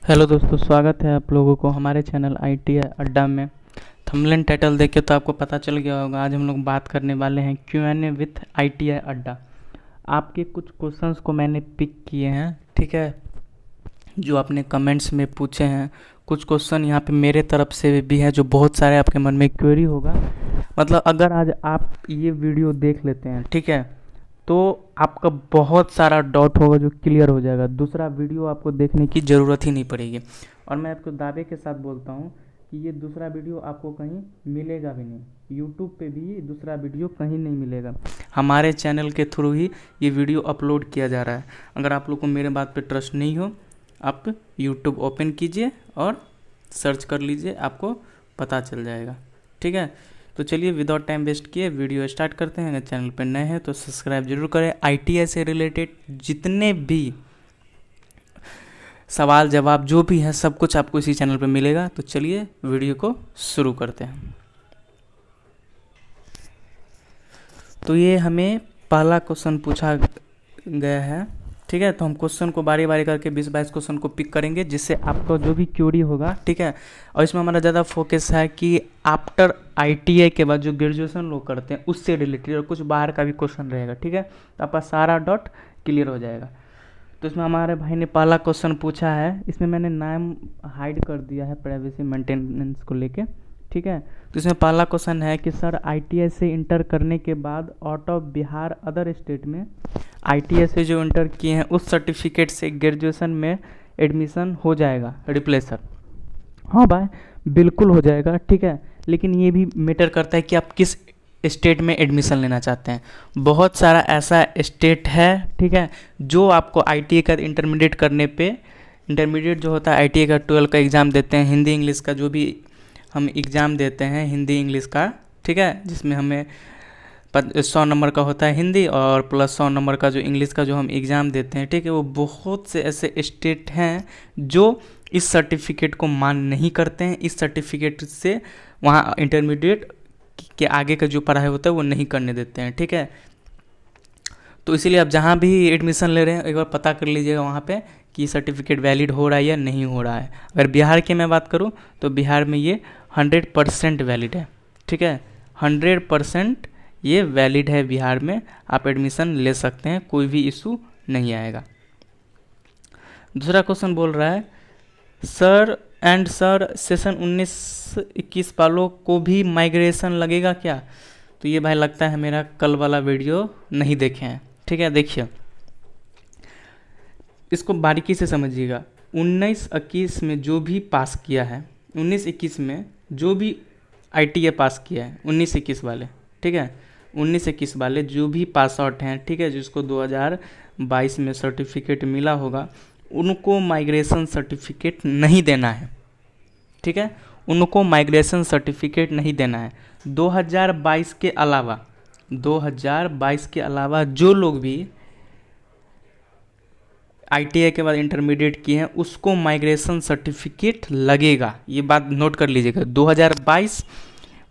Hello दोस्तों, स्वागत है आप लोगों को हमारे चैनल ITI अड्डा में। थंबनेल टाइटल देख के तो आपको पता चल गया होगा। आज हम लोग बात करने वाले हैं Q&A विथ ITI अड्डा। आपके कुछ क्वेश्चंस को मैंने पिक किए हैं, ठीक है, जो आपने कमेंट्स में पूछे हैं। कुछ क्वेश्चन यहाँ पे मेरे तरफ से भी है जो बहुत सारे आपके मन में क्वेरी होगा। मतलब अगर आज आप ये वीडियो देख लेते हैं, ठीक है, तो आपका बहुत सारा डाउट होगा जो क्लियर हो जाएगा। दूसरा वीडियो आपको देखने की ज़रूरत ही नहीं पड़ेगी। और मैं आपको दावे के साथ बोलता हूँ कि ये दूसरा वीडियो आपको कहीं मिलेगा भी नहीं। यूट्यूब पे भी दूसरा वीडियो कहीं नहीं मिलेगा। हमारे चैनल के थ्रू ही ये वीडियो अपलोड किया जा रहा है। अगर आप लोग को मेरे बात पे ट्रस्ट नहीं हो, आप यूट्यूब ओपन कीजिए और सर्च कर लीजिए, आपको पता चल जाएगा, ठीक है। तो चलिए विदाउट टाइम वेस्ट किए वीडियो स्टार्ट करते हैं। अगर चैनल पर नए हैं तो सब्सक्राइब जरूर करें। ITI से रिलेटेड जितने भी सवाल जवाब जो भी है सब कुछ आपको इसी चैनल पर मिलेगा। तो चलिए वीडियो को शुरू करते हैं। तो ये हमें पहला क्वेश्चन पूछा गया है, ठीक है। तो हम क्वेश्चन को बारी बारी करके 20-22 क्वेश्चन को पिक करेंगे, जिससे आपको जो भी क्यूरी होगा, ठीक है। और इसमें हमारा ज़्यादा फोकस है कि आफ्टर ITI के बाद जो ग्रेजुएशन लोग करते हैं उससे रिलेटेड, और कुछ बाहर का भी क्वेश्चन रहेगा, ठीक है। तो आपका सारा डाउट क्लियर हो जाएगा। तो इसमें हमारे भाई ने पहला क्वेश्चन पूछा है। इसमें मैंने नाम हाइड कर दिया है प्राइवेसी मेंटेनेंस को लेके, ठीक है। तो इसमें पहला क्वेश्चन है कि सर ITI से इंटर करने के बाद out of Bihar other state में ITI से जो इंटर किए हैं उस सर्टिफिकेट से ग्रेजुएशन में एडमिशन हो जाएगा रिप्लेसर? हाँ भाई, बिल्कुल हो जाएगा, ठीक है। लेकिन ये भी मैटर करता है कि आप किस स्टेट में एडमिशन लेना चाहते हैं। बहुत सारा ऐसा स्टेट है, ठीक है, जो आपको ITI का इंटरमीडिएट करने पे, इंटरमीडिएट जो होता है ITI का 12 का एग्ज़ाम देते हैं, हिंदी इंग्लिश का जो भी हम एग्ज़ाम देते हैं हिंदी इंग्लिश का, ठीक है, जिसमें हमें 100 नंबर का होता है हिंदी और प्लस 100 नंबर का जो इंग्लिश का जो हम एग्ज़ाम देते हैं, ठीक है। वो बहुत से ऐसे स्टेट हैं जो इस सर्टिफिकेट को मान नहीं करते हैं। इस सर्टिफिकेट से वहाँ इंटरमीडिएट के आगे का जो पढ़ाई होता है वो नहीं करने देते हैं, ठीक है। तो इसीलिए आप जहाँ भी एडमिशन ले रहे हैं एक बार पता कर लीजिएगा वहाँ पे कि सर्टिफिकेट वैलिड हो रहा है या नहीं हो रहा है। अगर बिहार की मैं बात करूँ तो बिहार में ये 100% वैलिड है, ठीक है। 100% ये वैलिड है बिहार में। आप एडमिशन ले सकते हैं, कोई भी इशू नहीं आएगा। दूसरा क्वेश्चन बोल रहा है सर सेशन 19-21 वालों को भी माइग्रेशन लगेगा क्या? तो ये भाई लगता है मेरा कल वाला वीडियो नहीं देखे हैं, ठीक है। देखिए इसको बारीकी से समझिएगा। 19-21 में जो भी पास किया है, 19-21 में जो भी ITI पास किया है, 19-21 वाले, ठीक है, 19-21 वाले जो भी पास आउट हैं, ठीक है, जिसको 2022 में सर्टिफिकेट मिला होगा, उनको माइग्रेशन सर्टिफिकेट नहीं देना है, ठीक है। उनको माइग्रेशन सर्टिफिकेट नहीं देना है। 2022 के अलावा 2022 के अलावा जो लोग भी ITI के बाद इंटरमीडिएट किए हैं उसको माइग्रेशन सर्टिफिकेट लगेगा। ये बात नोट कर लीजिएगा। 2022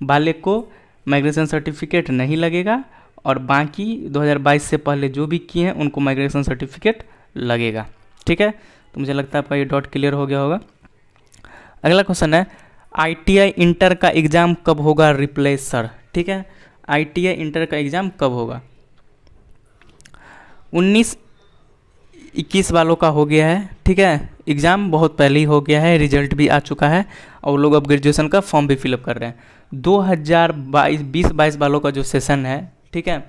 वाले को माइग्रेशन सर्टिफिकेट नहीं लगेगा और बाकी 2022 से पहले जो भी किए हैं उनको माइग्रेशन सर्टिफिकेट लगेगा, ठीक है। तो मुझे लगता है आपका ये डाउट क्लियर हो गया होगा। अगला क्वेश्चन है ITI इंटर का एग्ज़ाम कब होगा रिप्लेसर, ठीक है। ITI इंटर का एग्ज़ाम कब होगा? 19-21 वालों का हो गया है, ठीक है। एग्ज़ाम बहुत पहले ही हो गया है, रिजल्ट भी आ चुका है और लोग अब ग्रेजुएशन का फॉर्म भी फिलअप कर रहे हैं। 2022 वालों का जो सेशन है, ठीक है,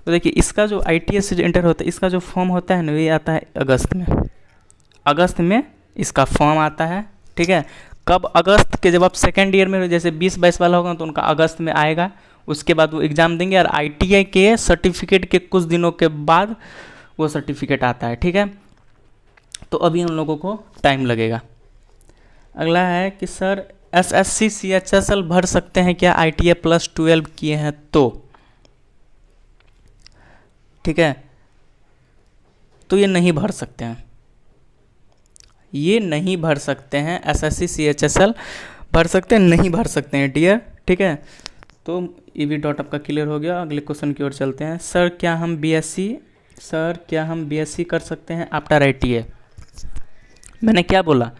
तो देखिए इसका जो ITI से जो इंटर होता है इसका जो फॉर्म होता है ना, ये आता है अगस्त में इसका फॉर्म आता है, ठीक है। कब? अगस्त के जब आप सेकेंड ईयर में, जैसे 20-22 वाला होगा तो उनका अगस्त में आएगा। उसके बाद वो एग्ज़ाम देंगे और ITI के सर्टिफिकेट के कुछ दिनों के बाद वो सर्टिफिकेट आता है, ठीक है। तो अभी हम लोगों को टाइम लगेगा। अगला है कि सर SSC CHSL भर सकते हैं क्या ITI +12 किए हैं तो? ठीक है, तो ये नहीं भर सकते हैं, ये नहीं भर सकते हैं। SSC CHSL भर सकते हैं, नहीं भर सकते हैं डियर, ठीक है। तो ये भी डॉट आपका क्लियर हो गया। अगले क्वेश्चन की ओर चलते हैं। सर क्या हम BSc कर सकते हैं आफ्टर ITI? मैंने क्या बोला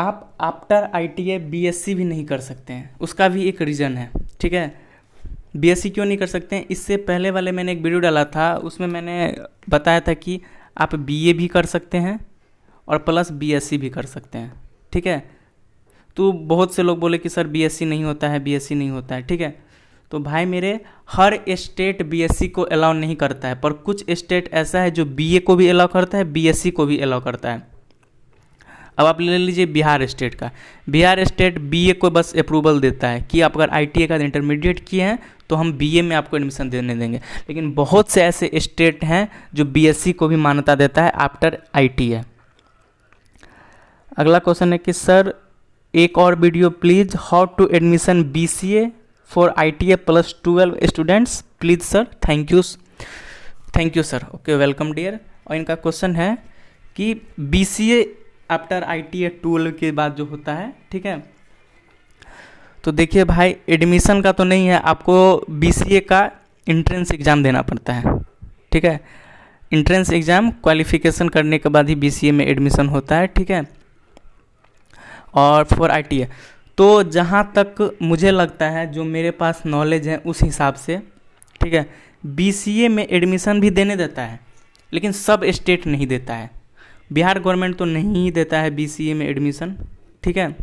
आप आफ्टर ITI BSc भी नहीं कर सकते हैं, उसका भी एक रीज़न है, ठीक है। BSc क्यों नहीं कर सकते हैं, इससे पहले वाले मैंने एक वीडियो डाला था, उसमें मैंने बताया था कि आप BA भी कर सकते हैं और प्लस BSc भी कर सकते हैं, ठीक है। तो बहुत से लोग बोले कि सर BSc नहीं होता है, BSc नहीं होता है, ठीक है। तो भाई मेरे, हर स्टेट BSc को अलाउ नहीं करता है, पर कुछ स्टेट ऐसा है जो BA को भी अलाउ करता है, BSc को भी अलाउ करता है। अब आप ले लीजिए बिहार स्टेट का, बिहार स्टेट BA को बस अप्रूवल देता है कि आप अगर ITI का इंटरमीडिएट किए हैं तो हम BA में आपको एडमिशन देने देंगे। लेकिन बहुत से ऐसे स्टेट हैं जो BSc को भी मान्यता देता है आफ्टर ITI। अगला क्वेश्चन है कि सर एक और video please, how to admission BCA for ITI +12 students please sir, thank you sir, okay welcome dear. और इनका क्वेश्चन है कि BCA आफ्टर ITI 12 के बाद जो होता है, ठीक है। तो देखिए भाई, एडमिशन का तो नहीं है, आपको BCA का इंट्रेंस एग्ज़ाम देना पड़ता है, ठीक है। इंट्रेंस एग्ज़ाम क्वालिफिकेशन करने के बाद ही BCA में एडमिशन होता है, ठीक है। और फॉर ITI तो जहाँ तक मुझे लगता है, जो मेरे पास नॉलेज है उस हिसाब से, ठीक है, BCA में एडमिशन भी देने देता है, लेकिन सब स्टेट नहीं देता है। बिहार गवर्नमेंट तो नहीं ही देता है BCA में एडमिशन, ठीक है।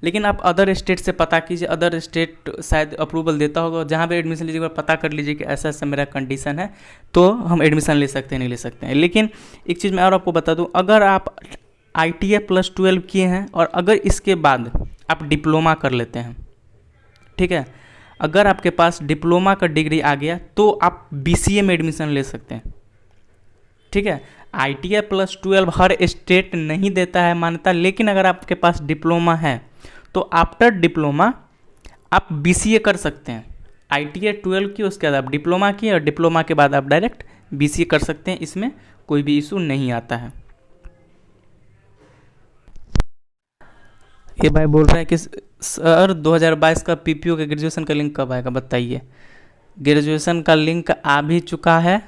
लेकिन आप अदर स्टेट से पता कीजिए, अदर स्टेट शायद अप्रूवल देता होगा, जहाँ पे एडमिशन लीजिएगा पता कर लीजिए कि ऐसा ऐसा मेरा कंडीशन है, तो हम एडमिशन ले सकते हैं, नहीं ले सकते हैं। लेकिन एक चीज़ मैं और आपको बता दूँ, अगर आप ITI +12 किए हैं और अगर इसके बाद आप डिप्लोमा कर लेते हैं, ठीक है, अगर आपके पास डिप्लोमा का डिग्री आ गया तो आप BCA में एडमिशन ले सकते हैं, ठीक है। ITI +12 हर स्टेट नहीं देता है मान्यता, लेकिन अगर आपके पास डिप्लोमा है तो आफ्टर डिप्लोमा आप BCA कर सकते हैं। ITI 12 की, उसके बाद आप डिप्लोमा किए और डिप्लोमा के बाद आप डायरेक्ट BCA कर सकते हैं, इसमें कोई भी इशू नहीं आता है। ये भाई बोल रहा है कि सर 2022 का PPO के ग्रेजुएशन का लिंक कब आएगा बताइए। ग्रेजुएशन का लिंक आ भी चुका है,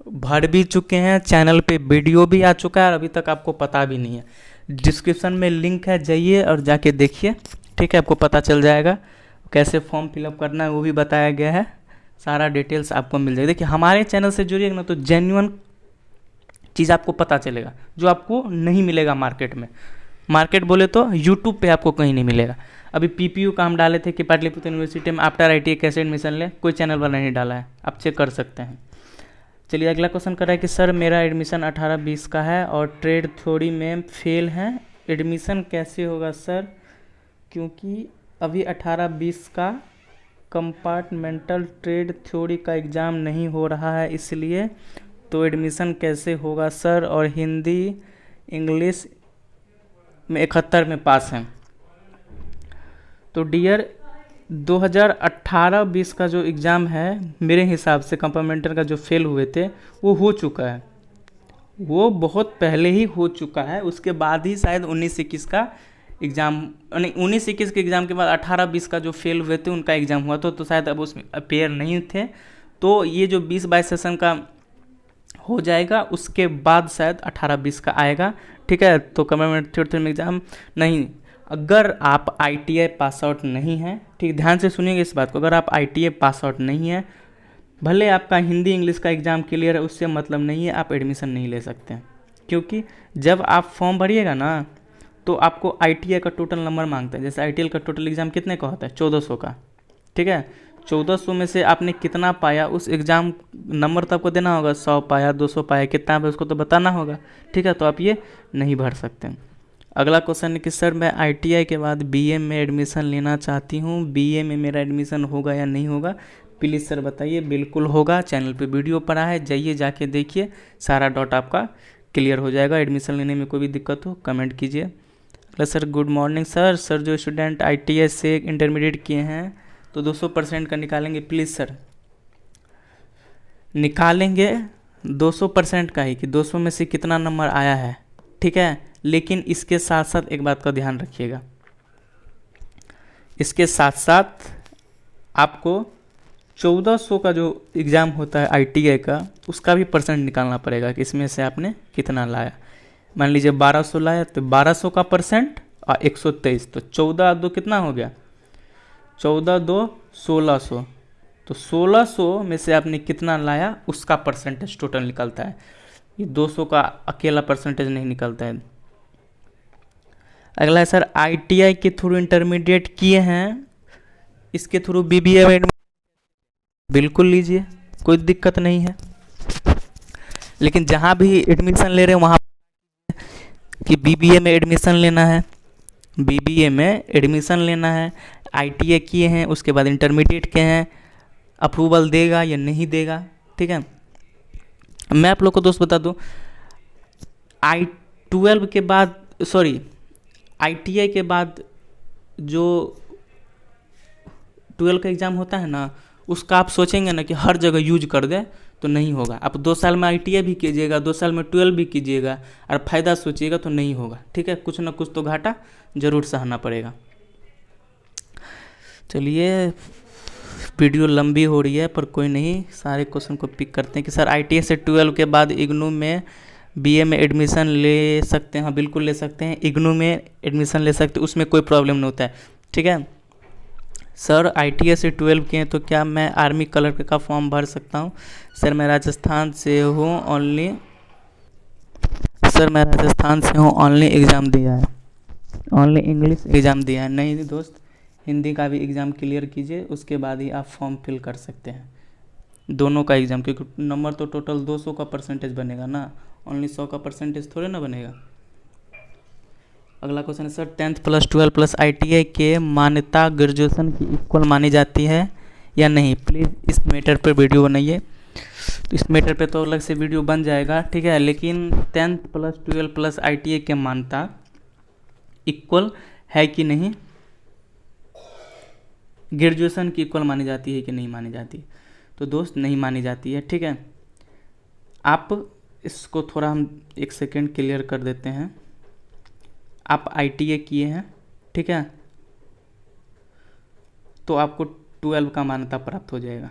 भर भी चुके हैं, चैनल पे वीडियो भी आ चुका है और अभी तक आपको पता भी नहीं है। डिस्क्रिप्शन में लिंक है, जाइए और जाके देखिए, ठीक है, आपको पता चल जाएगा। कैसे फॉर्म फिलअप करना है वो भी बताया गया है, सारा डिटेल्स आपको मिल जाएगा। देखिए हमारे चैनल से जुड़िएगा ना तो जेन्युइन चीज़ आपको पता चलेगा, जो आपको नहीं मिलेगा मार्केट में। मार्केट बोले तो यूट्यूब पे आपको कहीं नहीं मिलेगा। अभी PPU का हम डाले थे कि पाटलिपुत्र यूनिवर्सिटी में आफ्टर ITI कैसे एडमिशन ले, कोई चैनल वाला नहीं डाला है, आप चेक कर सकते हैं। चलिए अगला क्वेश्चन कर रहा है कि सर मेरा एडमिशन 18-20 का है और ट्रेड थ्योरी में फेल है, एडमिशन कैसे होगा सर, क्योंकि अभी 18-20 का कंपार्टमेंटल ट्रेड थ्योरी का एग्ज़ाम नहीं हो रहा है, इसलिए तो एडमिशन कैसे होगा सर, और हिंदी इंग्लिश में 71 में पास हैं। तो डियर 2018-20 का जो एग्ज़ाम है मेरे हिसाब से कंपार्टमेंटल का जो फेल हुए थे वो हो चुका है, वो बहुत पहले ही हो चुका है। उसके बाद ही शायद 19-21 का एग्ज़ाम, नहीं 19-21 के एग्ज़ाम के बाद 18-20 का जो फेल हुए थे उनका एग्ज़ाम हुआ तो शायद अब उसमें अपेयर नहीं थे। तो ये जो 20-22 सेशन का हो जाएगा, उसके बाद शायद 18-20 का आएगा, ठीक है। तो कंपार्टमेंटल में एग्ज़ाम नहीं, अगर आप ITI पास आउट नहीं हैं, ठीक, ध्यान से सुनिएगा इस बात को, अगर आप ITI पास आउट नहीं है, भले आपका हिंदी इंग्लिश का एग्ज़ाम क्लियर है, उससे मतलब नहीं है आप एडमिशन नहीं ले सकते हैं। क्योंकि जब आप फॉर्म भरिएगा ना तो आपको ITI का टोटल नंबर मांगता है। जैसे ITI का टोटल एग्ज़ाम कितने का होता है, 1400 का, ठीक है। 1400 में से आपने कितना पाया, उस एग्ज़ाम नंबर तो आपको देना होगा, 100 पाया 200 पाया कितना पाया उसको तो बताना होगा, ठीक है। तो आप ये नहीं भर सकते। अगला क्वेश्चन है कि सर मैं ITI के बाद BA में एडमिशन लेना चाहती हूँ, BA में मेरा एडमिशन होगा या नहीं होगा, प्लीज़ सर बताइए। बिल्कुल होगा, चैनल पे वीडियो पड़ा है, जाइए जाके देखिए, सारा डाउट आपका क्लियर हो जाएगा। एडमिशन लेने में कोई भी दिक्कत हो कमेंट कीजिए। अगला सर गुड मॉर्निंग सर जो स्टूडेंट ITI से इंटरमीडिएट किए हैं तो 200% का निकालेंगे प्लीज़ सर। निकालेंगे 200% का ही, कि 200 में से कितना नंबर आया है, ठीक है। लेकिन इसके साथ साथ एक बात का ध्यान रखिएगा, इसके साथ साथ आपको 1400 का जो एग्ज़ाम होता है ITI का, उसका भी परसेंट निकालना पड़ेगा कि इसमें से आपने कितना लाया। मान लीजिए 1200 लाया तो 1200 का परसेंट और 123, तो 14 दो कितना हो गया, 14 दो 1600, तो 1600 में से आपने कितना लाया उसका परसेंटेज टोटल निकलता है। ये 200 का अकेला परसेंटेज नहीं निकलता है। अगला है सर, ITI के थ्रू इंटरमीडिएट किए हैं, इसके थ्रू BBA में बिल्कुल लीजिए, कोई दिक्कत नहीं है। लेकिन जहाँ भी एडमिशन ले रहे हैं वहाँ कि BBA में एडमिशन लेना है, BBA में एडमिशन लेना है, ITI किए हैं, उसके बाद इंटरमीडिएट के हैं, अप्रूवल देगा या नहीं देगा, ठीक है। मैं आप लोग को दोस्त बता दूं, I12 के बाद ITI के बाद जो 12 का एग्ज़ाम होता है ना, उसका आप सोचेंगे ना कि हर जगह यूज कर दे, तो नहीं होगा। आप 2 साल में ITI भी कीजिएगा, 2 साल में 12 भी कीजिएगा और फ़ायदा सोचिएगा तो नहीं होगा, ठीक है। कुछ ना कुछ तो घाटा ज़रूर सहना पड़ेगा। चलिए, वीडियो लंबी हो रही है पर कोई नहीं, सारे क्वेश्चन को पिक करते हैं कि सर ITI से 12 के बाद IGNOU में BA में एडमिशन ले सकते हैं। हाँ बिल्कुल ले सकते हैं, IGNOU में एडमिशन ले सकते हैं, उसमें कोई प्रॉब्लम नहीं होता है, ठीक है। सर ITI से 12 किए तो क्या मैं आर्मी क्लर्क का फॉर्म भर सकता हूँ? सर मैं राजस्थान से हूँ, ओनली एग्ज़ाम दिया है, ओनली इंग्लिश एग्ज़ाम दिया है। नहीं दोस्त, हिंदी का भी एग्ज़ाम क्लियर कीजिए, उसके बाद ही आप फॉर्म फिल कर सकते हैं, दोनों का एग्ज़ाम, क्योंकि नंबर तो टोटल 200 का परसेंटेज बनेगा ना, ओनली 100 का परसेंटेज थोड़े ना बनेगा। अगला क्वेश्चन है सर, 10th + 12 + ITI के मान्यता ग्रेजुएशन की इक्वल मानी जाती है या नहीं? प्लीज़ इस मैटर पर वीडियो बनाइए। तो इस मैटर पे तो अलग से वीडियो बन जाएगा, ठीक है, लेकिन 10th + 12 + ITI के मान्यता इक्वल है कि नहीं, ग्रेजुएशन की इक्वल मानी जाती है कि नहीं मानी जाती? तो दोस्त नहीं मानी जाती है, ठीक है। आप इसको थोड़ा हम 1 सेकेंड क्लियर कर देते हैं। आप ITI किए हैं, ठीक है, तो आपको 12 का मान्यता प्राप्त हो जाएगा,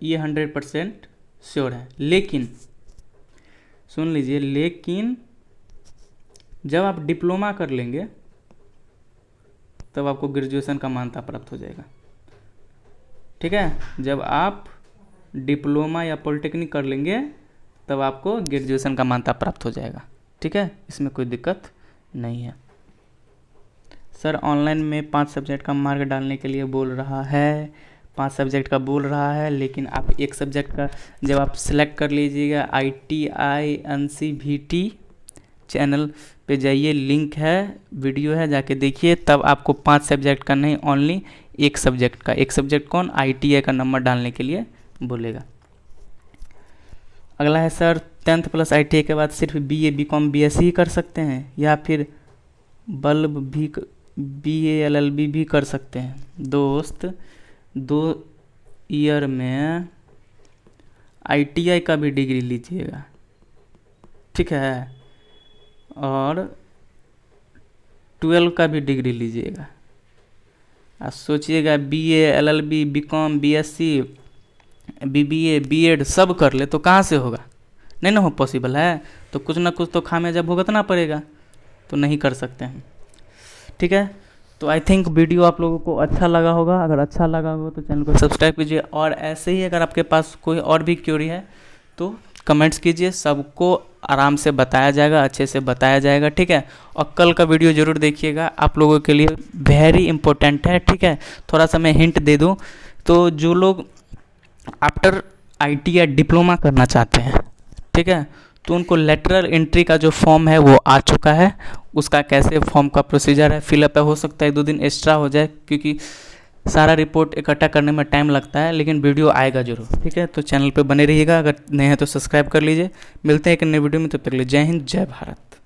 ये 100% श्योर है। लेकिन सुन लीजिए, लेकिन जब आप डिप्लोमा कर लेंगे तब आपको ग्रेजुएशन का मान्यता प्राप्त हो जाएगा, ठीक है। जब आप डिप्लोमा या पॉलिटेक्निक कर लेंगे तब आपको ग्रेजुएशन का मान्यता प्राप्त हो जाएगा, ठीक है, इसमें कोई दिक्कत नहीं है। सर ऑनलाइन में 5 सब्जेक्ट का मार्क डालने के लिए बोल रहा है, 5 सब्जेक्ट का बोल रहा है, लेकिन आप एक सब्जेक्ट का जब आप सिलेक्ट कर लीजिएगा, ITI NCVT चैनल पे जाइए, लिंक है, वीडियो है, जाके देखिए, तब आपको 5 सब्जेक्ट का नहीं, ओनली एक सब्जेक्ट का, एक सब्जेक्ट कौन, ITI का नंबर डालने के लिए बोलेगा। अगला है सर, 10th + ITI के बाद सिर्फ BA BCom BSc ही कर सकते हैं या फिर बल्ब भी BA LLB भी कर सकते हैं? दोस्त 2 ईयर में ITI का भी डिग्री लीजिएगा, ठीक है, और 12 का भी डिग्री लीजिएगा। आप सोचिएगा BA LLB BCom BSc BBA BEd सब कर ले तो कहाँ से होगा? नहीं ना हो पॉसिबल है, तो कुछ ना कुछ तो खामियाजा भुगतना पड़ेगा, तो नहीं कर सकते हैं, ठीक है। तो आई थिंक वीडियो आप लोगों को अच्छा लगा होगा, अगर अच्छा लगा हो तो चैनल को सब्सक्राइब कीजिए, और ऐसे ही अगर आपके पास कोई और भी क्वेरी है तो कमेंट्स कीजिए, सबको आराम से बताया जाएगा, अच्छे से बताया जाएगा, ठीक है। और कल का वीडियो ज़रूर देखिएगा, आप लोगों के लिए वेरी इंपॉर्टेंट है, ठीक है। थोड़ा सा मैं हिंट दे दूँ तो जो लोग आफ्टर ITI डिप्लोमा करना चाहते हैं, ठीक है, तो उनको लेटरल एंट्री का जो फॉर्म है वो आ चुका है, उसका कैसे फॉर्म का प्रोसीजर है, फिलअप है, हो सकता है 1-2 दिन एक्स्ट्रा हो जाए क्योंकि सारा रिपोर्ट इकट्ठा करने में टाइम लगता है, लेकिन वीडियो आएगा जरूर, ठीक है। तो चैनल पे बने रहिएगा, अगर नए हैं तो सब्सक्राइब कर लीजिए। मिलते हैं एक नए वीडियो में, तब तक के लिए जय हिंद जय भारत।